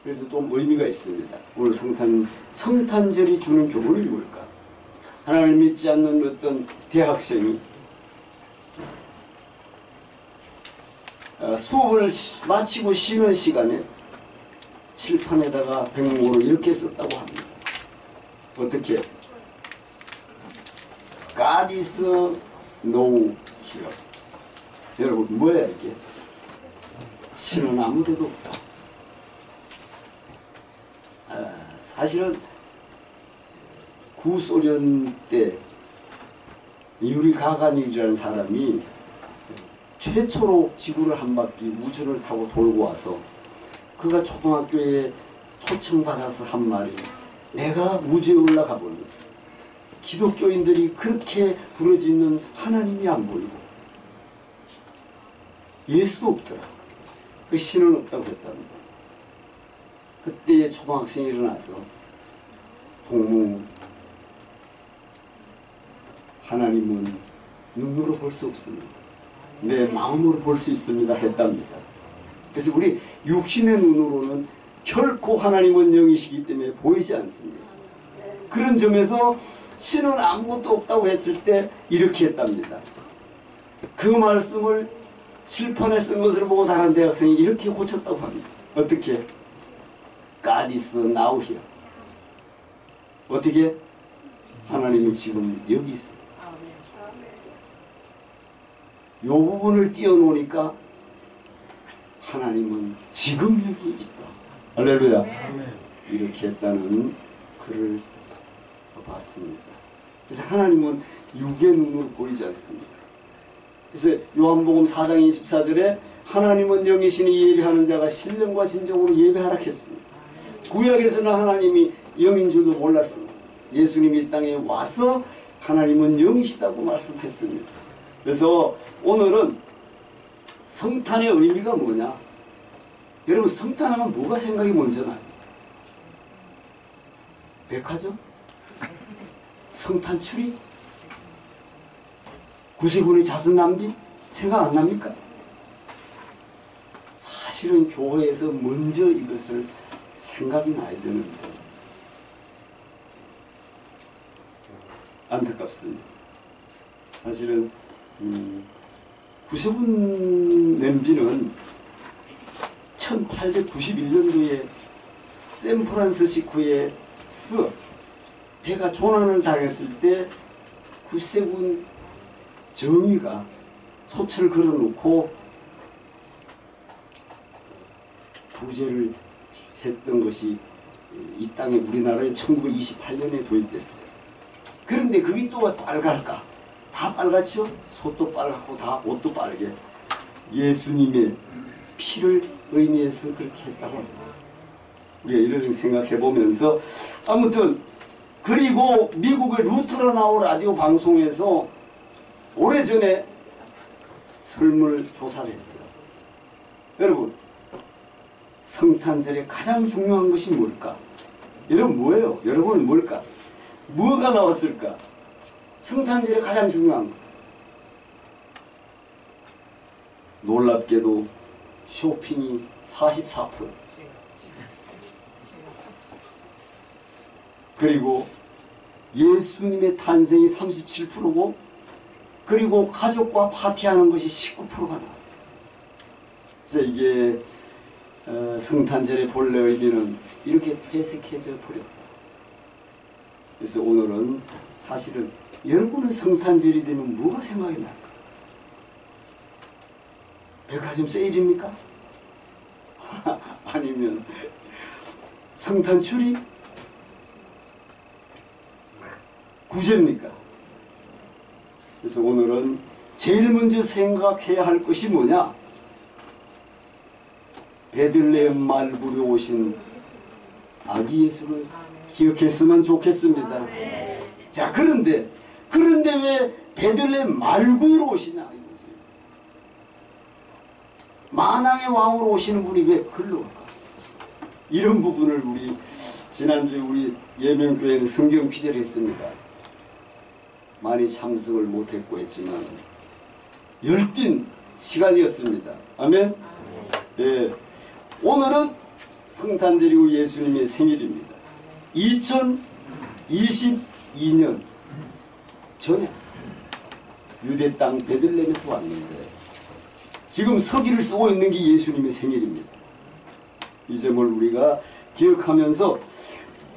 그래서 좀 의미가 있습니다. 오늘 성탄절이 주는 교훈이 뭘까? 하나님을 믿지 않는 어떤 대학생이 수업을 마치고 쉬는 시간에 칠판에다가 백목으로 이렇게 썼다고 합니다. 어떻게? God is no here. 여러분, 뭐야 이게? 신은 아무데도 없다. 사실은 구소련 때 유리 가가닌이라는 사람이 최초로 지구를 한 바퀴 우주를 타고 돌고 와서 그가 초등학교에 초청받아서 한 말이, 내가 우주에 올라가 보니 기독교인들이 그렇게 부르짖는 하나님이 안 보이고 예수도 없더라. 그 신은 없다고 했답니다. 그때 초등학생이 일어나서 동무, 하나님은 눈으로 볼 수 없습니다. 내 마음으로 볼 수 있습니다 했답니다. 그래서 우리 육신의 눈으로는 결코 하나님은 영이시기 때문에 보이지 않습니다. 그런 점에서 신은 아무것도 없다고 했을 때 이렇게 했답니다. 그 말씀을 칠판에 쓴 것을 보고 다른 대학생이 이렇게 고쳤다고 합니다. 어떻게? God is now here. 어떻게? 하나님은 지금 여기 있어요. 이 부분을 띄워놓으니까 하나님은 지금 여기 있다. 할렐루야. 이렇게 했다는 글을 봤습니다. 그래서 하나님은 육의 눈으로 보이지 않습니다. 그래서 요한복음 4장 24절에 하나님은 영이시니 예배하는 자가 신령과 진정으로 예배하라 했습니다. 구약에서는 하나님이 영인 줄도 몰랐습니다. 예수님이 이 땅에 와서 하나님은 영이시다고 말씀했습니다. 그래서 오늘은 성탄의 의미가 뭐냐? 여러분, 성탄하면 뭐가 생각이 먼저 나요? 백화점? 성탄 추리? 구세군의 자선 낭비? 생각 안 납니까? 사실은 교회에서 먼저 이것을 생각이 나야 되는데 안타깝습니다. 사실은 구세군 냄비는 1891년도에 샌프란시스코에서 배가 조난을 당했을 때 구세군 정의가 소철을 걸어놓고 부제를 했던 것이 이 땅에 우리나라에 1928년에 도입됐어요. 그런데 그게 또 빨갈까? 다 빨갛죠? 속도 빨갛고 다 옷도 빨개. 예수님의 피를 의미해서 그렇게 했다고 합니다. 우리가 이런 생각해 보면서 아무튼, 그리고 미국의 루터라나우 라디오 방송에서 오래전에 설문을 조사를 했어요. 여러분, 성탄절에 가장 중요한 것이 뭘까? 여러분, 뭐예요? 여러분은 뭘까? 뭐가 나왔을까? 성탄절에 가장 중요한 것. 놀랍게도 쇼핑이 44%, 그리고 예수님의 탄생이 37%고, 그리고 가족과 파티하는 것이 19%가 나와요. 그래서 이게 성탄절의 본래 의미는 이렇게 퇴색해져 버렸다. 그래서 오늘은 사실은 여러분은 성탄절이 되면 뭐가 생각이 날까? 백화점 세일입니까? 아니면 성탄 추리? 구제입니까? 그래서 오늘은 제일 먼저 생각해야 할 것이 뭐냐? 베들레헴 말구에 오신 아기 예수를 기억했으면 좋겠습니다. 자, 그런데 왜 베들레헴 말구로 오시냐 이거지. 만왕의 왕으로 오시는 분이 왜 글로 올까? 이런 부분을 우리 지난주에 우리 예명교회는 성경 퀴즈를 했습니다. 많이 참석을 못했고 했지만 열띤 시간이었습니다. 아멘. 예. 오늘은 성탄절이고 예수님의 생일입니다. 2022년 전에 유대 땅 베들레헴에서 왔는데 지금 서기를 쓰고 있는 게 예수님의 생일입니다. 이 점을 우리가 기억하면서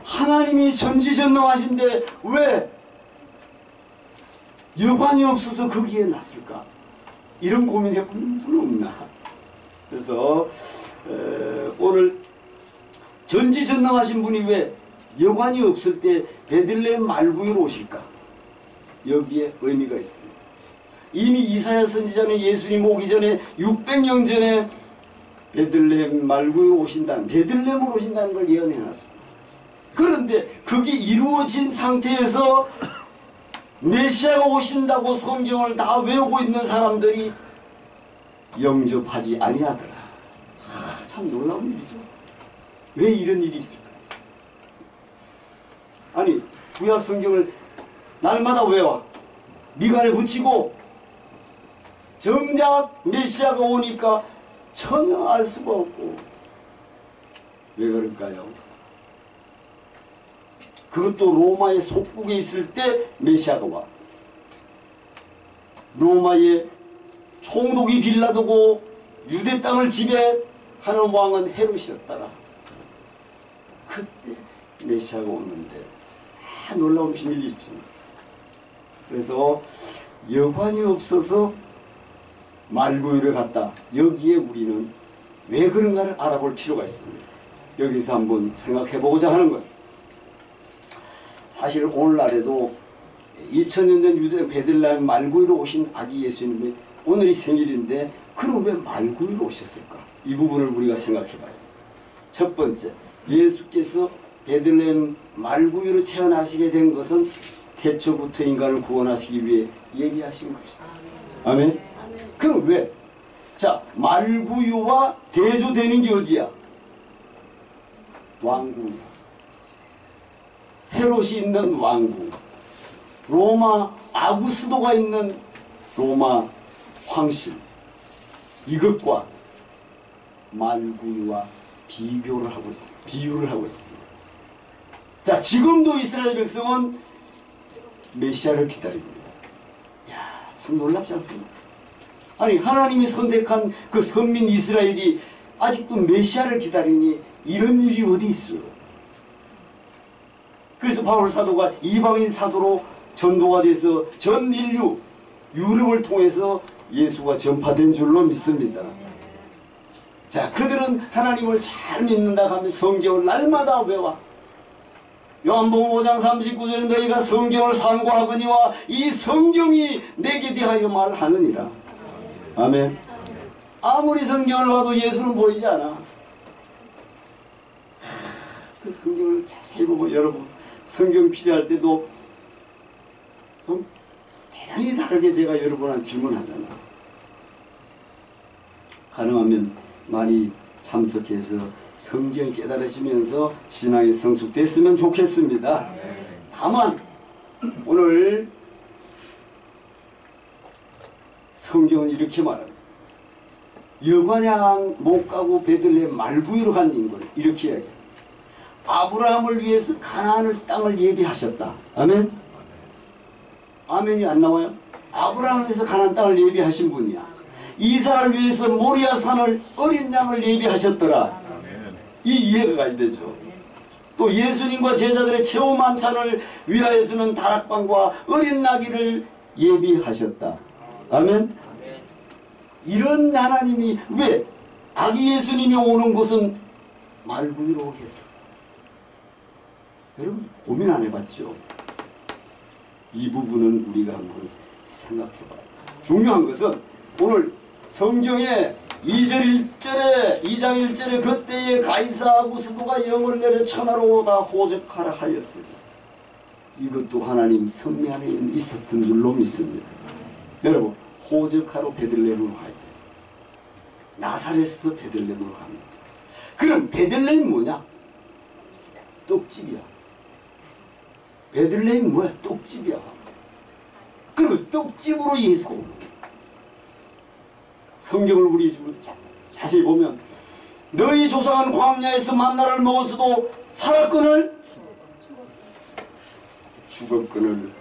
하나님이 전지전능하신데 왜 여관이 없어서 거기에 놨을까? 이런 고민해 본 분 없나? 그래서 오늘 전지전능하신 분이 왜 여관이 없을 때 베들레헴 말구유로 오실까? 여기에 의미가 있습니다. 이미 이사야 선지자는 예수님 오기 전에 600년 전에 베들레헴 말구유로 오신다는, 베들레헴으로 오신다는 걸 예언해놨습니다. 그런데 그게 이루어진 상태에서 메시아가 오신다고 성경을 다 외우고 있는 사람들이 영접하지 아니하더라. 참 놀라운 일이죠. 왜 이런 일이 있을까? 아니 구약 성경을 날마다 외워 미간에 붙이고 정작 메시아가 오니까 전혀 알 수가 없고. 왜 그럴까요? 그것도 로마의 속국에 있을 때 메시아가 와. 로마의 총독이 빌라도고 유대 땅을 지배하는 왕은 헤롯이었더라. 그때 메시아가 오는데 놀라운 비밀이 있죠. 그래서 여관이 없어서 말구유를 갔다. 여기에 우리는 왜 그런가를 알아볼 필요가 있습니다. 여기서 한번 생각해보고자 하는 거예요. 사실 오늘날에도 2000년 전 유대 베들레헴 말구유로 오신 아기 예수님이 오늘이 생일인데 그럼 왜 말구유로 오셨을까? 이 부분을 우리가 생각해봐요. 첫 번째, 예수께서 베들레헴 말구유로 태어나시게 된 것은 태초부터 인간을 구원하시기 위해 예비하신 것이다. 아멘? 그럼 왜? 자, 말구유와 대조되는 게 어디야? 왕궁이야. 헤롯이 있는 왕궁, 로마 아구스도가 있는 로마 황실, 이것과 말구유와 비교를 하고 있습니다. 비유를 하고 있습니다. 자, 지금도 이스라엘 백성은 메시아를 기다립니다. 이야, 참 놀랍지 않습니까? 아니, 하나님이 선택한 그 선민 이스라엘이 아직도 메시아를 기다리니 이런 일이 어디 있어요? 그래서 바울 사도가 이방인 사도로 전도가 돼서 전 인류, 유럽을 통해서 예수가 전파된 줄로 믿습니다. 자, 그들은 하나님을 잘 믿는다 하면 성경을 날마다 외워. 요한복음 5장 39절에 너희가 성경을 상고하거니와 이 성경이 내게 대하여 말하느니라. 아멘. 아무리 성경을 봐도 예수는 보이지 않아. 그 성경을 자세히 보고 여러분 성경 필요할 때도 좀 대단히 다르게 제가 여러분한테 질문하잖아. 가능하면 많이 참석해서 성경이 깨달아지면서 신앙이 성숙됐으면 좋겠습니다. 다만 오늘 성경은 이렇게 말합니다. 여관양 못 가고 베들레헴 말구유로 간 인물을 이렇게 이야기합니다. 아브라함을 위해서 가나안 땅을 예비하셨다. 아멘? 아멘이 안 나와요? 아브라함을 위해서 가나안 땅을 예비하신 분이야. 이삭을 위해서 모리아 산을 어린 양을 예비하셨더라. 이 이해가 가야 되죠. 또 예수님과 제자들의 최후 만찬을 위하여서는 다락방과 어린 나귀를 예비하셨다. 아멘? 이런 하나님이 왜 아기 예수님이 오는 곳은 말구유로 했을까? 여러분 고민 안 해봤죠? 이 부분은 우리가 한번 생각해봐요. 중요한 것은 오늘 성경에 2장 1절에 그때에 가이사 아구스도가 영을 내려 천하로 오다 호적하라 하였으니 이것도 하나님 섭리 안에 있었던 줄로 믿습니다. 여러분 호적하러 베들레헴으로 가야 돼요. 나사렛에서 베들레헴으로 갑니다. 그럼 베들레헴 뭐냐? 떡집이야. 베들레헴 뭐야? 떡집이야. 그럼 떡집으로 예수가 오는 거야. 성경을 우리 자세히 보면 너희 조상은 광야에서 만나를 먹었어도 살았거늘 죽었거늘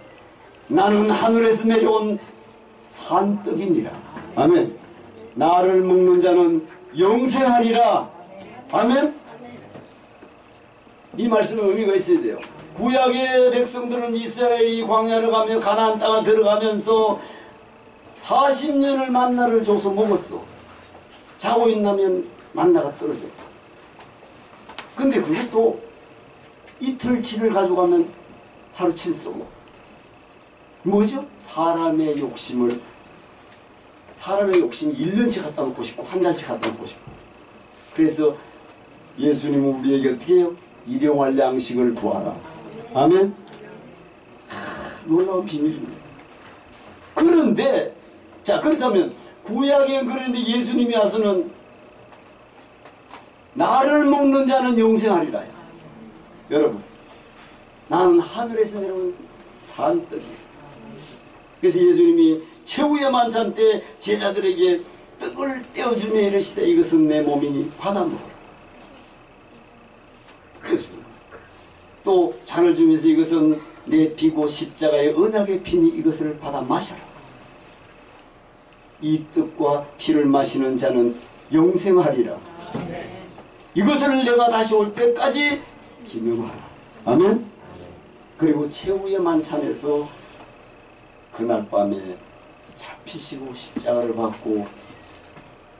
나는 하늘에서 내려온 산떡이니라. 아멘. 나를 먹는 자는 영생하리라. 아멘. 이 말씀은 의미가 있어야 돼요. 구약의 백성들은 이스라엘이 광야를 가며 가나안 땅에 들어가면서 40년을 만나를 줘서 먹었어. 자고 있나면 만나가 떨어졌다. 근데 그것도 이틀치를 가져가면 하루치 쏘고. 뭐죠? 사람의 욕심이 1년치 갖다 놓고 싶고 한 달치 갖다 놓고 싶고. 그래서 예수님은 우리에게 어떻게 해요? 일용할 양식을 구하라. 아멘. 놀라운 비밀입니다. 그런데 자, 그렇다면 구약에 그런데 예수님이 와서는 나를 먹는 자는 영생하리라. 여러분, 나는 하늘에서 내려온 산떡이에요. 그래서 예수님이 최후의 만찬 때 제자들에게 떡을 떼어주며 이르시되 이것은 내 몸이니 받아 먹어라. 그래서 또 잔을 주면서 이것은 내 피고 십자가의 언약의 피니 이것을 받아 마셔라. 이 떡과 피를 마시는 자는 영생하리라. 이것을 내가 다시 올 때까지 기념하라. 아멘. 그리고 최후의 만찬에서 그날 밤에 잡히시고 십자가를 받고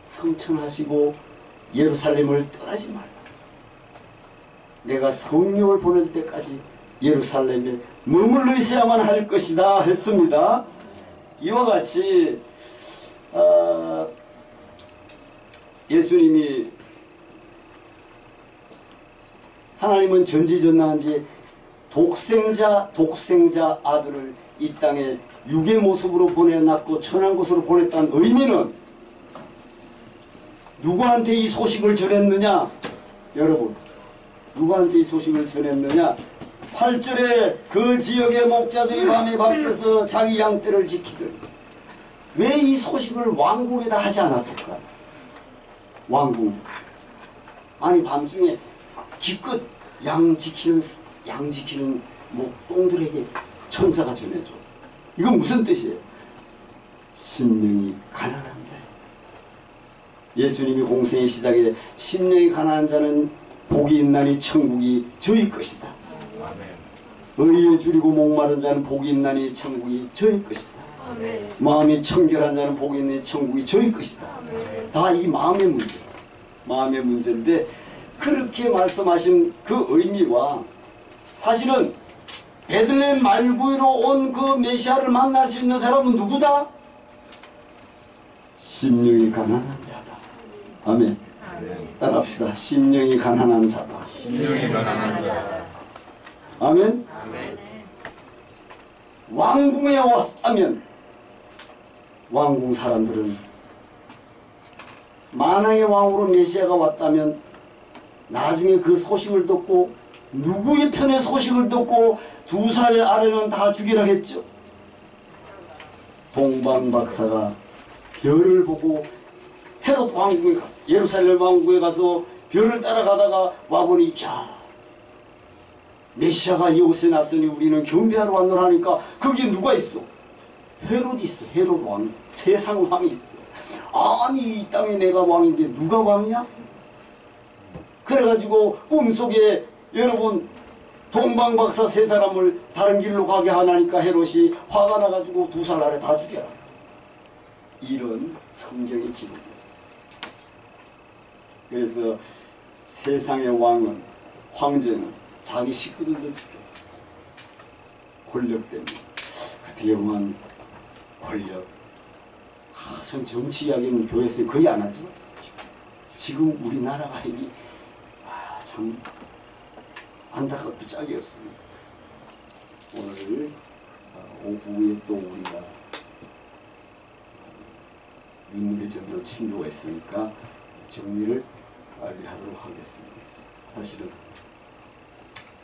성천하시고 예루살렘을 떠나지 말라. 내가 성령을 보낼 때까지 예루살렘에 머물러 있어야만 할 것이다 했습니다. 이와 같이 예수님이 하나님은 전지전능한지 독생자 아들을 이 땅에 육의 모습으로 보내놨고 천한 곳으로 보냈다는 의미는 누구한테 이 소식을 전했느냐? 여러분, 누구한테 이 소식을 전했느냐? 8절에 그 지역의 목자들이 밤에 밖에서 자기 양떼를 지키더니 왜 이 소식을 왕궁에다 하지 않았을까? 왕궁. 아니 밤중에 기껏 양 지키는 목동들에게 천사가 전해줘. 이건 무슨 뜻이에요? 심령이 가난한 자예요. 예수님이 공생의 시작에 심령이 가난한 자는 복이 있나니 천국이 저희 것이다. 의에 줄이고 목마른 자는 복이 있나니 천국이 저희 것이다. 마음이 청결한 자는 복이 있나니 천국이 저희 것이다. 다 이 마음의 문제. 마음의 문제인데 그렇게 말씀하신 그 의미와 사실은 베들레헴 말구이로 온 그 메시아를 만날 수 있는 사람은 누구다? 심령이 가난한 자다. 아멘. 따라합시다. 심령이 가난한 자다. 심령이 가난한 자다. 아멘. 왕궁에 왔다면 왕궁 사람들은 만왕의 왕으로 메시아가 왔다면 나중에 그 소식을 듣고 누구의 편의 소식을 듣고 2살 아래는 다 죽이라 했죠. 동방박사가 별을 보고 헤롯 왕궁에 갔어. 예루살렘 왕궁에 가서 별을 따라가다가 와보니 야, 메시아가 이곳에 났으니 우리는 경배하러 왔노라 하니까 거기에 누가 있어? 헤롯이 있어. 헤롯 왕. 세상 왕이 있어. 아니 이 땅에 내가 왕인데 누가 왕이야? 그래가지고 꿈속에 여러분 동방박사 3사람을 다른 길로 가게 하나니까 헤롯이 화가 나가지고 2살 아래 다 죽여라. 이런 성경이 기록이 있어요. 그래서 세상의 왕은 황제는 자기 식구들도 죽여. 권력 때문에. 어떻게 보면 권력. 전 정치 이야기는 교회에서 거의 안 하죠. 지금 우리나라가 이미 참 안타깝고 짝이 없습니다. 오늘 오후에 또 우리가 인물의 전도 친교가 있으니까 정리를 빨리 하도록 하겠습니다. 사실은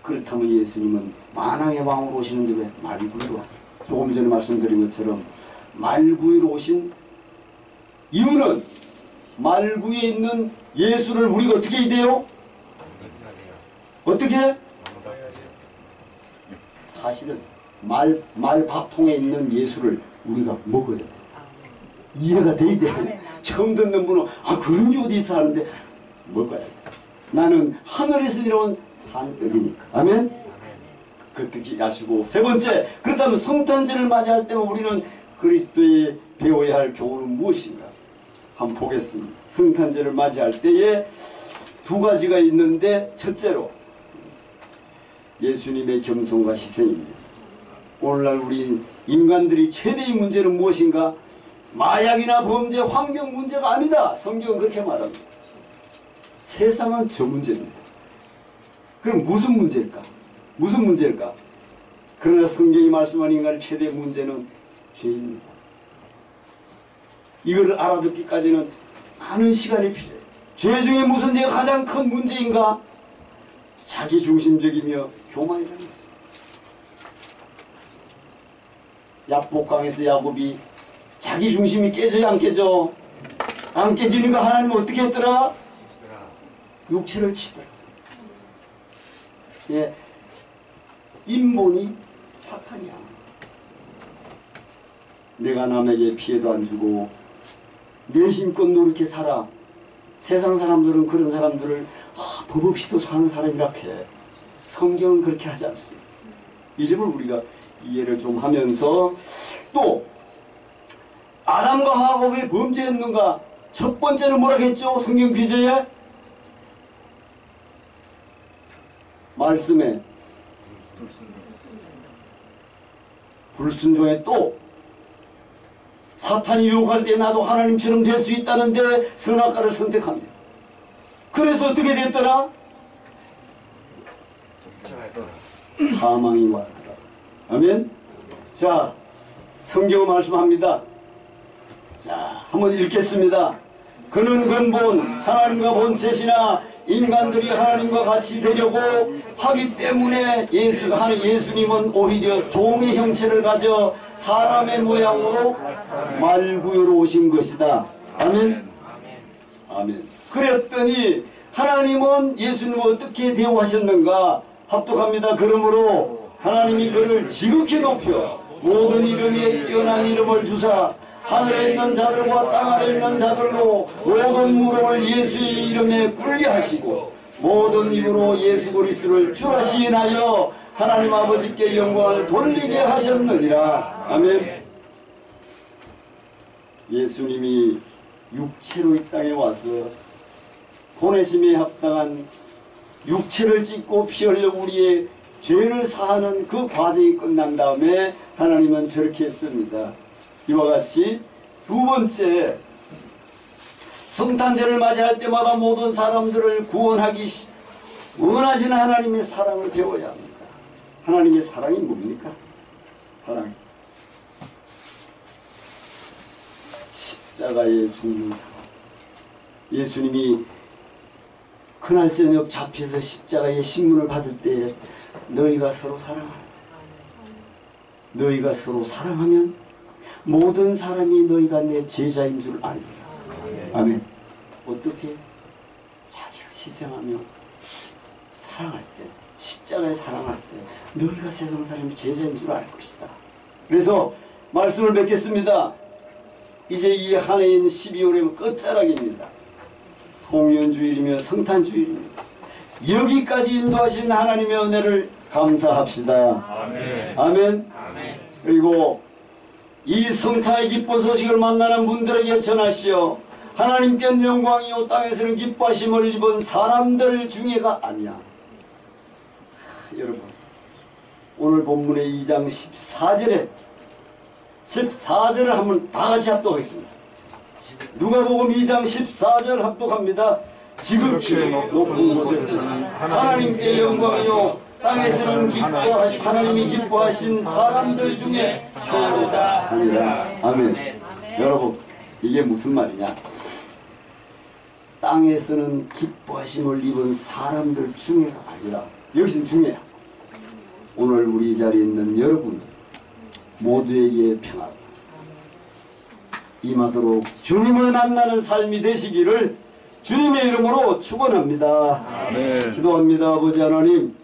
그렇다면 예수님은 만왕의 왕으로 오시는데 왜 말구이로 왔어요? 조금 전에 말씀드린 것처럼 말구이로 오신 이유는 말구에 있는 예수를 우리가 어떻게 해야 돼요? 어떻게? 사실은 말밥통에 있는 예수를 우리가 먹어야 돼. 이해가 돼야 돼. 처음 듣는 분은 그런 게 어디 있어 하는데 먹어야 돼. 나는 하늘에서 내려온 산떡이니까. 아멘? 그렇게 하시고, 세 번째, 그렇다면 성탄절을 맞이할 때는 우리는 그리스도의 배워야 할 교훈은 무엇인가? 한번 보겠습니다. 성탄절을 맞이할 때에 두 가지가 있는데, 첫째로 예수님의 겸손과 희생입니다. 오늘날 우리 인간들이 최대의 문제는 무엇인가? 마약이나 범죄, 환경 문제가 아니다. 성경은 그렇게 말합니다. 세상은 저 문제입니다. 그럼 무슨 문제일까? 무슨 문제일까? 그러나 성경이 말씀하는 인간의 최대의 문제는 죄입니다. 이걸 알아듣기까지는 많은 시간이 필요해요. 죄 중에 무슨 죄가 가장 큰 문제인가? 자기중심적이며 교만이라는 거죠. 야복강에서 야곱이 자기중심이 깨져야 안 깨져? 안 깨지는 거 하나님은 어떻게 했더라? 육체를 치더라. 예, 인본이 사탄이야. 내가 남에게 피해도 안 주고 내 힘껏 노력해 살아. 세상 사람들은 그런 사람들을 법 없이도 사는 사람이라 해. 성경은 그렇게 하지 않습니다. 이 점을 우리가 이해를 좀 하면서, 또 아담과 하와 왜 범죄했는가? 첫 번째는 뭐라고 했죠? 성경 규제에 말씀에 불순종에, 또 사탄이 유혹할 때 나도 하나님처럼 될 수 있다는데 선악과를 선택합니다. 그래서 어떻게 됐더라? 사망이 왔더라. 아멘. 자, 성경은 말씀합니다. 자, 한번 읽겠습니다. 그는 근본 하나님과 본체시나 인간들이 하나님과 같이 되려고 하기 때문에 예수님은 오히려 종의 형체를 가져 사람의 모양으로 말구유로 오신 것이다. 아멘. 아멘. 그랬더니 하나님은 예수님을 어떻게 대우하셨는가? 합독합니다. 그러므로 하나님이 그를 지극히 높여 모든 이름에 뛰어난 이름을 주사 하늘에 있는 자들과 땅 아래 있는 자들로 모든 무릎을 예수의 이름에 꿇게 하시고 모든 입으로 예수 그리스도를 주라 시인하여 하나님 아버지께 영광을 돌리게 하셨느니라. 아멘. 예수님이 육체로 이 땅에 와서 보내심에 합당한 육체를 찢고 피 흘려 우리의 죄를 사하는 그 과정이 끝난 다음에 하나님은 저렇게 했습니다. 이와 같이 두 번째, 성탄절을 맞이할 때마다 모든 사람들을 구원하기 원하시는 하나님의 사랑을 배워야 합니다. 하나님의 사랑이 뭡니까? 사랑. 십자가에 죽는 사랑. 예수님이 그날 저녁 잡혀서 십자가의 신문을 받을 때 너희가 서로 사랑하라. 너희가 서로 사랑하면 모든 사람이 너희가 내 제자인 줄 알리라. 아멘. 어떻게? 자기를 희생하며 사랑할 때, 십자가에 사랑할 때 너희가 세상 사람이 제자인 줄 알 것이다. 그래서 말씀을 뵙겠습니다. 이제 이 한 해인 12월의 끝자락입니다. 송년주일이며 성탄주일입니다. 여기까지 인도하신 하나님의 은혜를 감사합시다. 아멘. 아멘. 아멘. 그리고 이 성탄의 기쁜 소식을 만나는 분들에게 전하시어 하나님께 영광이요 땅에서는 기뻐하심을 입은 사람들 중에가 아니야. 여러분, 오늘 본문의 2장 14절을 한번 다 같이 합독하겠습니다. 누가복음 2장 14절 합독합니다. 지극히 높은 곳에서는 하나님께 영광이요 땅에서는 하나님이 기뻐하신 사람들 중에 평안하다 아니라. 아멘. 여러분, 이게 무슨 말이냐? 땅에서는 기뻐하심을 입은 사람들 중에가 아니라, 여기서는 중에야. 오늘 우리 자리에 있는 여러분 모두에게 평안하다. 임하도록 주님을 만나는 삶이 되시기를 주님의 이름으로 축원합니다. 아멘. 기도합니다. 아버지 하나님,